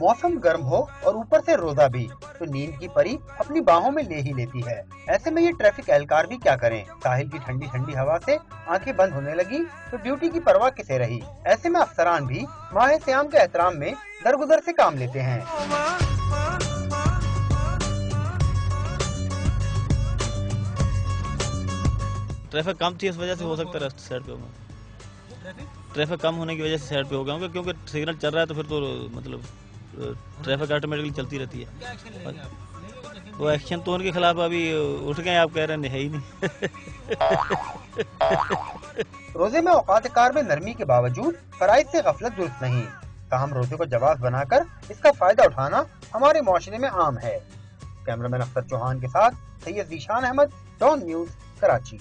मौसम गर्म हो और ऊपर से रोजा भी, तो नींद की परी अपनी बाहों में ले ही लेती है। ऐसे में ये ट्रैफिक एहलकार भी क्या करें। साहिल की ठंडी ठंडी हवा से आंखें बंद होने लगी तो ड्यूटी की परवाह किसे रही। ऐसे में अफसरान भी माह सियाम के एहतराम में दरगुजर से काम लेते हैं। ट्रैफिक कम थी, इस वजह से हो सकता है साइड पे होगा। ट्रैफिक कम होने की वजह से साइड पे हो गया, क्योंकि सिग्नल चल रहा है तो फिर तो मतलब ट्रैफिक ऑटोमेटिकली चलती रहती है। वो एक्शन तो उनके खिलाफ अभी उठ गए, आप कह रहे हैं, है ही नहीं। रोजे में औकात कार में नरमी के बावजूद फराइज से गफलत दुरुस्त नहीं। ताहम रोजे को जवाब बनाकर इसका फायदा उठाना हमारे मुआशरे में आम है। कैमरामैन अख्तर चौहान के साथ सैयद ज़ीशान अहमद, डॉन न्यूज़, कराची।